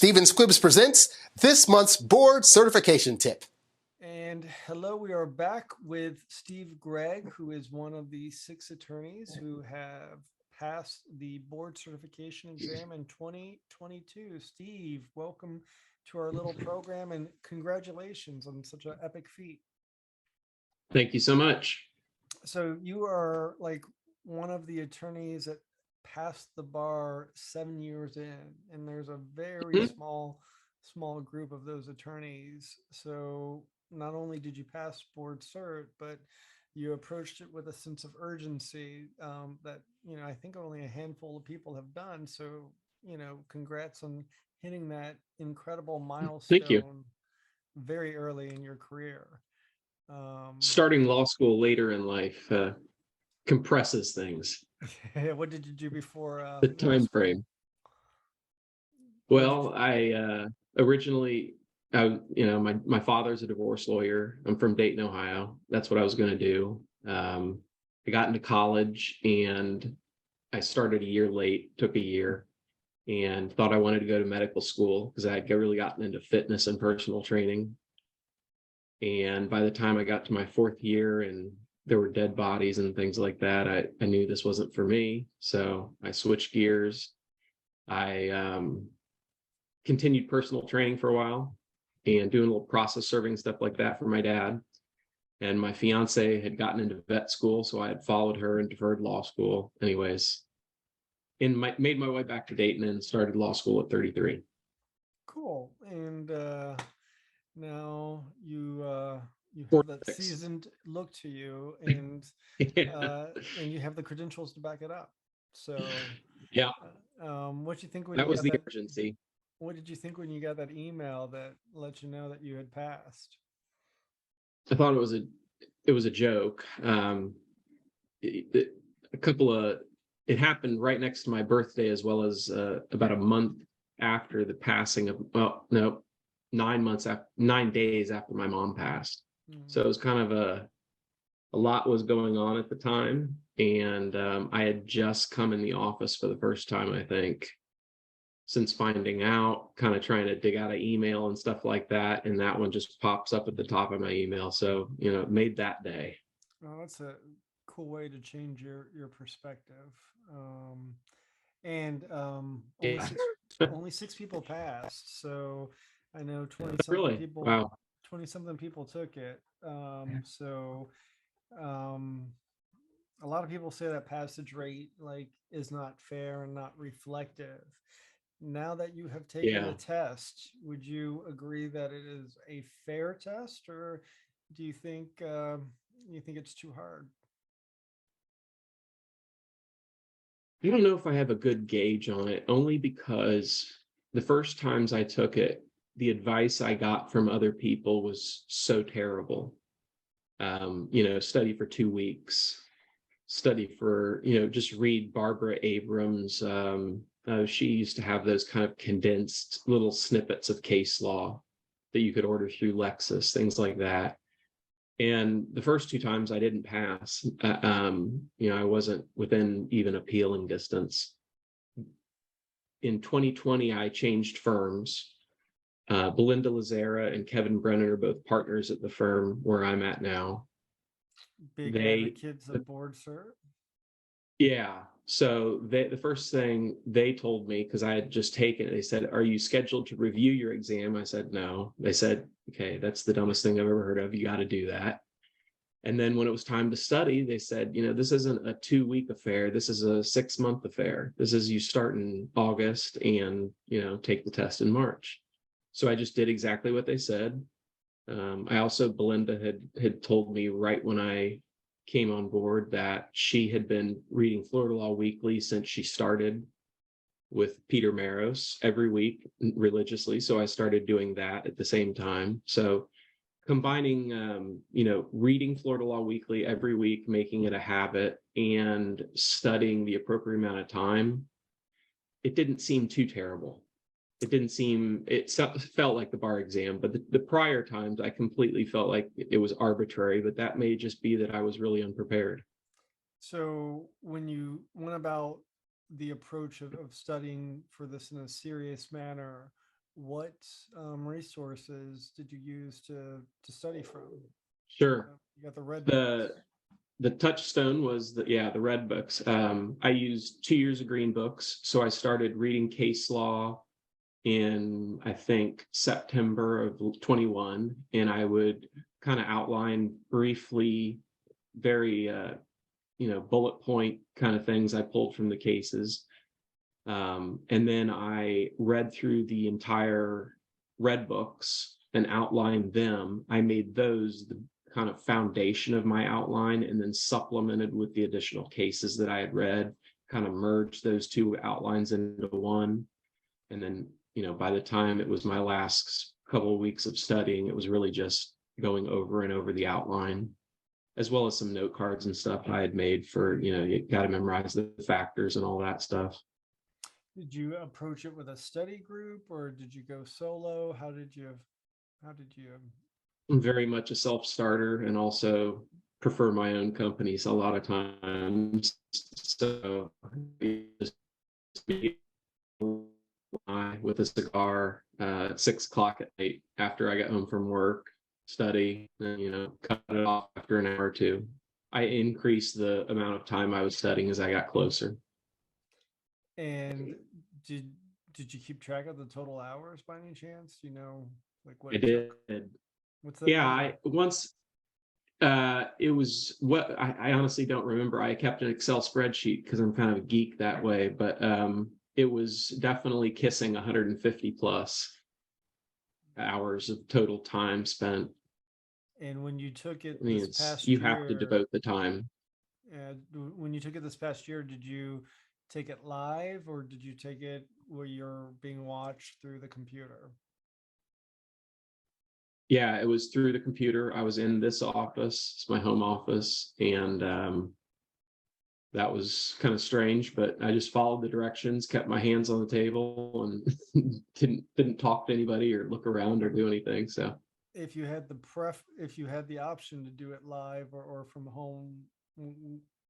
Stephen Squibbs presents this month's board certification tip. And hello, we are back with Steve Gregg, who is one of the 6 attorneys who have passed the board certification exam in 2022. Steve, welcome to our little program and congratulations on such an epic feat. Thank you so much. So you are like one of the attorneys that passed the bar 7 years in, and there's a very small group of those attorneys. So not only did you pass board cert, but you approached it with a sense of urgency that, I think only a handful of people have done. So, congrats on hitting that incredible milestone. Thank you. Very early in your career. Starting law school later in life compresses things. What did you do before the time frame? Well, I originally, my father's a divorce lawyer. I'm from Dayton, Ohio. That's what I was going to do. I got into college and I started a year late, took a year, and thought I wanted to go to medical school because I had really gotten into fitness and personal training. And by the time I got to my 4th year and there were dead bodies and things like that, I knew this wasn't for me. So I switched gears. I continued personal training for a while and doing a little process serving, stuff like that for my dad. And my fiance had gotten into vet school, so I had followed her and deferred law school anyways. And made my way back to Dayton and started law school at 33. Cool. And now you have that seasoned look to you, and and you have the credentials to back it up. So yeah. What did you think when that was the urgency? What did you think when you got that email that let you know that you had passed? I thought it was a joke. It happened right next to my birthday, as well as about a month after the passing of, 9 days after my mom passed. So it was kind of a lot was going on at the time. And I had just come in the office for the first time, I think, since finding out, kind of trying to dig out an email and stuff like that. And that one just pops up at the top of my email. So, it made that day. Oh, that's a cool way to change your perspective. Only 6 people passed. So I know 20-something people. Wow. 20-something people took it. A lot of people say that passage rate is not fair and not reflective. Now that you have taken the test, would you agree that it is a fair test, or do you think it's too hard? I don't know if I have a good gauge on it, only because the first times I took it, the advice I got from other people was so terrible. Study for 2 weeks, study for, just read Barbara Abrams. She used to have those kind of condensed little snippets of case law that you could order through Lexis, things like that. And the first 2 times I didn't pass. I wasn't within even appealing distance. In 2020, I changed firms. Belinda Lazara and Kevin Brennan are both partners at the firm where I'm at now. Big advocates of board cert. Yeah. So the first thing they told me, because I had just taken it, they said, "Are you scheduled to review your exam?" I said, "No." They said, "Okay, that's the dumbest thing I've ever heard of. You got to do that." And then when it was time to study, they said, "This isn't a 2-week affair. This is a 6-month affair. This is you start in August and, take the test in March." So I just did exactly what they said. Belinda had told me right when I came on board that she had been reading Florida Law Weekly since she started with Peter Maros every week religiously. So I started doing that at the same time. So combining, reading Florida Law Weekly every week, making it a habit, and studying the appropriate amount of time, it didn't seem too terrible. It felt like the bar exam, but the prior times I completely felt like it was arbitrary, but that may just be that I was really unprepared. So when you went about the approach of studying for this in a serious manner, what resources did you use to study from? Sure. You got the red The books. the touchstone was the red books. I used 2 years of green books. So I started reading case law in, I think, September of 21, and I would kind of outline briefly, very bullet point kind of things I pulled from the cases. And then I read through the entire red books and outlined them. I made those the kind of foundation of my outline, and then supplemented with the additional cases that I had read, kind of merged those two outlines into one. And then, by the time it was my last couple of weeks of studying, it was really just going over and over the outline, as well as some note cards and stuff I had made for, you got to memorize the factors and all that stuff. Did you approach it with a study group, or did you go solo? How did you I'm very much a self-starter, and also prefer my own companies a lot of times. So just be with a cigar at 6 o'clock at night after I got home from work, study, and cut it off after an hour or two. I increased the amount of time I was studying as I got closer. And did you keep track of the total hours by any chance? Do you know like what I it took? did. What's that Yeah, number? I once it was what I honestly don't remember. I kept an Excel spreadsheet because I'm kind of a geek that way, but it was definitely kissing 150 plus hours of total time spent. And when you took it I mean, this past you have to year, devote the time. when you took it this past year, did you take it live, or did you take it where you're being watched through the computer? Yeah, it was through the computer. I was in this office, it's my home office, and that was kind of strange, but I just followed the directions, kept my hands on the table, and didn't talk to anybody or look around or do anything. So If you had if you had the option to do it live or from home,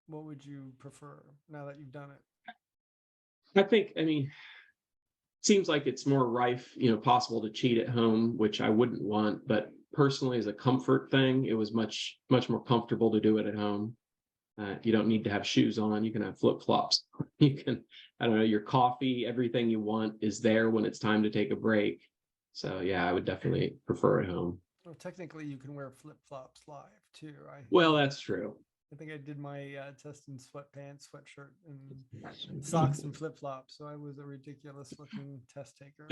what would you prefer now that you've done it? I mean, seems like it's more rife, possible to cheat at home, which I wouldn't want. But personally, as a comfort thing, it was much more comfortable to do it at home. You don't need to have shoes on. You can have flip flops. You can, I don't know, your coffee, everything you want is there when it's time to take a break. So yeah, I would definitely prefer at home. Well, technically, you can wear flip flops live too. Well, that's true. I think I did my test in sweatpants, sweatshirt, and socks and flip flops. So I was a ridiculous looking test taker.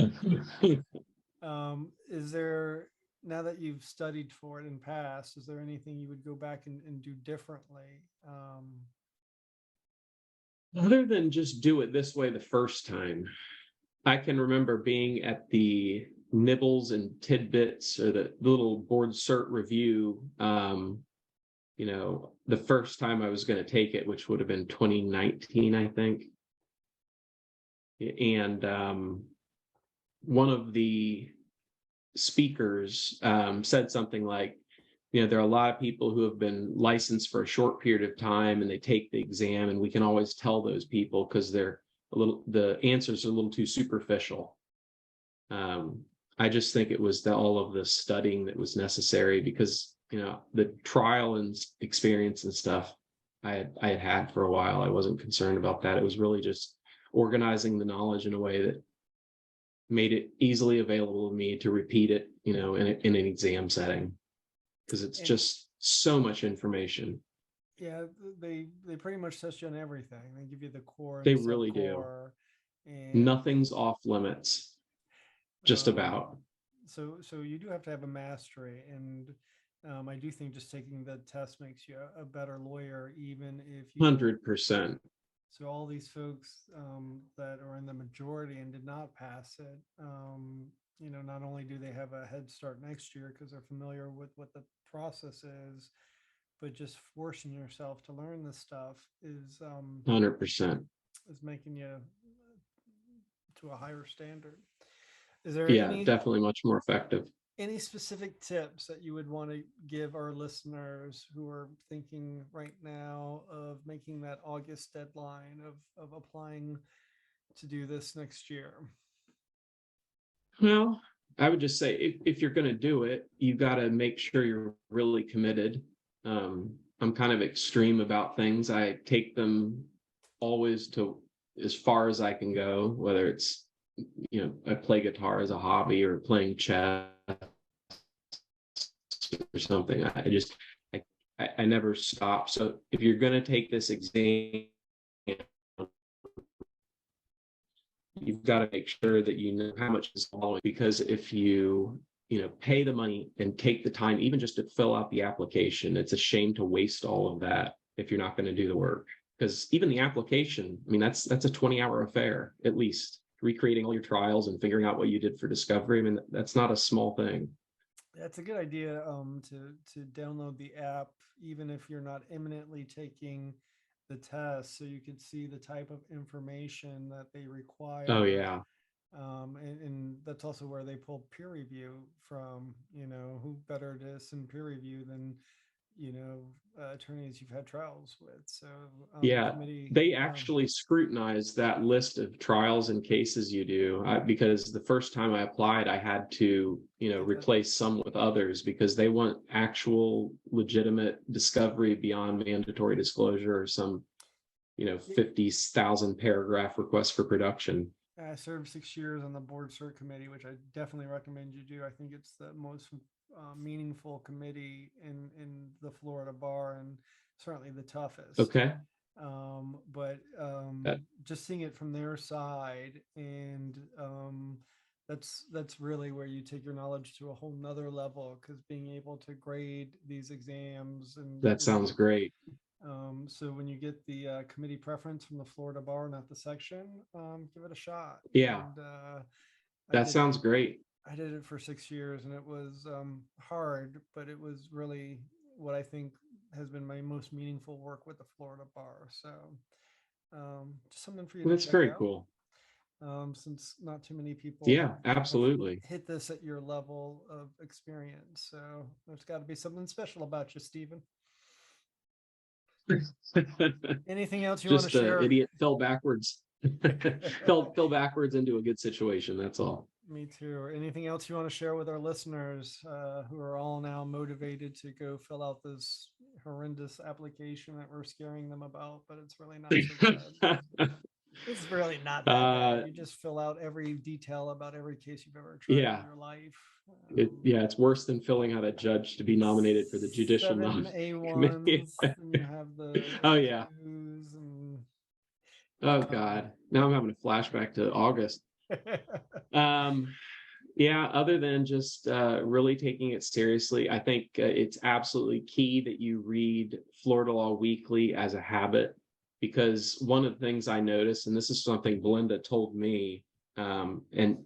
Is there, now that you've studied for it and passed, is there anything you would go back and do differently? Other than just do it this way the first time, I can remember being at the nibbles and tidbits, or the little board cert review, the first time I was going to take it, which would have been 2019, I think. And one of the speakers said something like, there are a lot of people who have been licensed for a short period of time and they take the exam, and we can always tell those people because the answers are a little too superficial. I just think it was all of the studying that was necessary, because the trial and experience and stuff I had for a while. I wasn't concerned about that. It was really just organizing the knowledge in a way that made it easily available to me to repeat it, in an exam setting, because it's just so much information. Yeah, they pretty much test you on everything. They give you the core and They the really do. subcore, and Nothing's off limits, just about. So you do have to have a mastery, and I do think just taking the test makes you a better lawyer, even if you 100%. So all these folks that are in the majority and did not pass it, not only do they have a head start next year because they're familiar with what the process is, but just forcing yourself to learn this stuff is 100%. making you to a higher standard. Is there Yeah, definitely much more effective. any specific tips that you would want to give our listeners who are thinking right now of making that August deadline of applying to do this next year? Well, I would just say if you're going to do it, you got to make sure you're really committed. I'm kind of extreme about things. I take them always to as far as I can go, whether it's, I play guitar as a hobby or playing chess or something. I never stop. So if you're going to take this exam, you've got to make sure that you know how much is following, because if you pay the money and take the time even just to fill out the application, it's a shame to waste all of that if you're not going to do the work. Because even the application, I mean, that's a 20-hour affair at least, recreating all your trials and figuring out what you did for discovery. I mean, that's not a small thing. That's a good idea, to download the app, even if you're not imminently taking the test, so you could see the type of information that they require. Oh yeah. And that's also where they pull peer review from. Who better to send peer review than attorneys you've had trials with. So Yeah, committee, they actually scrutinize that list of trials and cases you do, because the first time I applied, I had to, replace some with others because they want actual legitimate discovery beyond mandatory disclosure or some, 50,000 paragraph request for production. I served 6 years on the board cert committee, which I definitely recommend you do. I think it's the most meaningful committee in the Florida bar, and certainly the toughest. Okay. But just seeing it from their side, and that's really where you take your knowledge to a whole nother level, because being able to grade these exams, and That sounds great. so when you get the committee preference from the Florida bar, not the section, give it a shot. Yeah. And that sounds great. I did it for 6 years, and it was hard, but it was really what I think has been my most meaningful work with the Florida bar. So just something for you to That's check very out, cool. since not too many people Yeah, absolutely. hit this at your level of experience. So there's got to be something special about you, Stephen. Anything else you want to Just share? an idiot fell backwards. fell backwards into a good situation. That's all. Me too. Or anything else you want to share with our listeners, who are all now motivated to go fill out this horrendous application that we're scaring them about, but it's really not so bad. It's really not that bad. You just fill out every detail about every case you've ever tried in your life. It's worse than filling out a judge to be nominated for the judicial committee. And you have the Oh yeah. and, oh God. Now I'm having a flashback to August. Yeah, other than just really taking it seriously, I think it's absolutely key that you read Florida Law Weekly as a habit, because one of the things I noticed, and this is something Belinda told me, and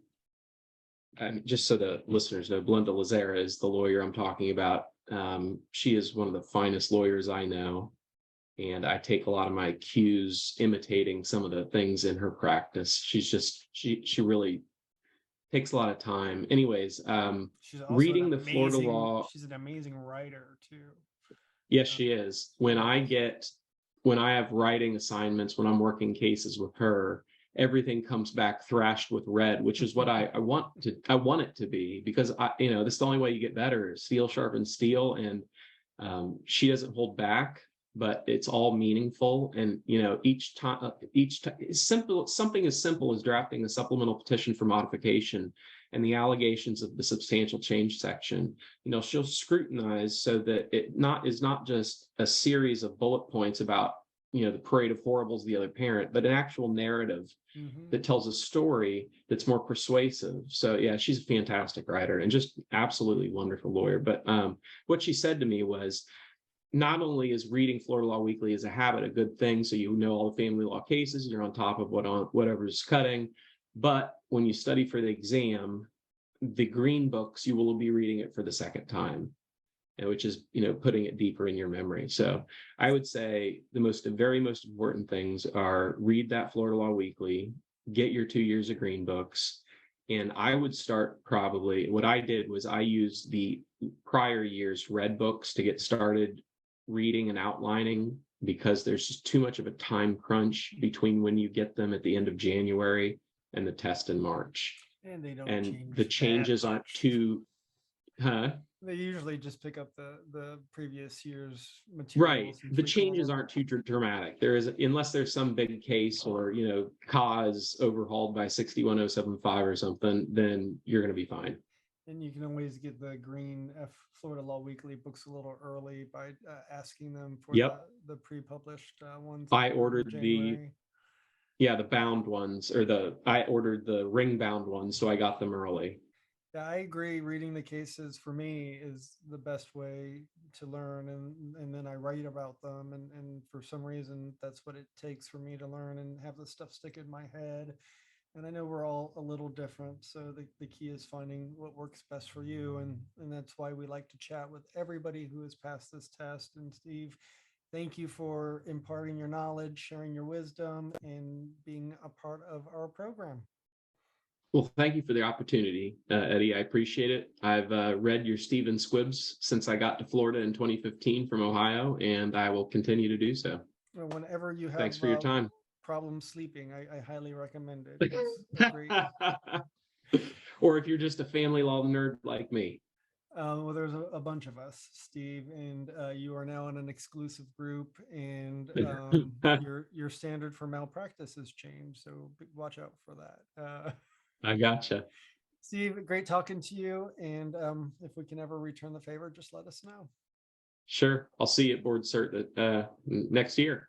just so the listeners know, Belinda Lazara is the lawyer I'm talking about. She is one of the finest lawyers I know, and I take a lot of my cues imitating some of the things in her practice. She's just, she really takes a lot of time. Anyways, she's also reading the Florida law. She's an amazing writer too. Yes, she is. When I have writing assignments, when I'm working cases with her, everything comes back thrashed with red, which is what I want it to be, because this is the only way you get better. Steel sharpens steel, and she doesn't hold back, but it's all meaningful. And each time it's simple. Something as simple as drafting a supplemental petition for modification and the allegations of the substantial change section, she'll scrutinize so that it is not just a series of bullet points about the parade of horribles of the other parent, but an actual narrative that tells a story that's more persuasive. So yeah, she's a fantastic writer and just absolutely wonderful lawyer. But what she said to me was, not only is reading Florida Law Weekly as a habit a good thing, so you know all the family law cases, you're on top of whatever's cutting, but when you study for the exam, the green books, you will be reading it for the second time, which is putting it deeper in your memory. So I would say the very most important things are read that Florida Law Weekly, get your 2 years of green books, and I would start probably, what I did was I used the prior year's red books to get started reading and outlining, because there's just too much of a time crunch between when you get them at the end of January and the test in March. And they don't and change the that changes aren't much. too, huh? They usually just pick up the previous year's Right. materials and The tweak them a changes little aren't bit. too dramatic. There is, unless there's some big case or, cause overhauled by 61075 or something, then you're going to be fine. And you can always get the green Florida Law Weekly books a little early by asking them for Yep. the pre-published ones that I come out in ordered January. the bound ones, or I ordered the ring bound ones, so I got them early. Yeah, I agree. Reading the cases for me is the best way to learn, and then I write about them, and for some reason that's what it takes for me to learn and have the stuff stick in my head. And I know we're all a little different, so the key is finding what works best for you, and that's why we like to chat with everybody who has passed this test. And Steve, thank you for imparting your knowledge, sharing your wisdom, and being a part of our program. Well, thank you for the opportunity, Eddie. I appreciate it. I've read your Stephen Squibbs since I got to Florida in 2015 from Ohio, and I will continue to do so. Whenever you have Thanks for your time. problems sleeping, I highly recommend it. It's a great. Or if you're just a family law nerd like me. Well, there's a bunch of us, Steve, and you are now in an exclusive group, and your standard for malpractice has changed, so watch out for that. I gotcha. Steve, great talking to you, and if we can ever return the favor, just let us know. Sure. I'll see you at board cert next year.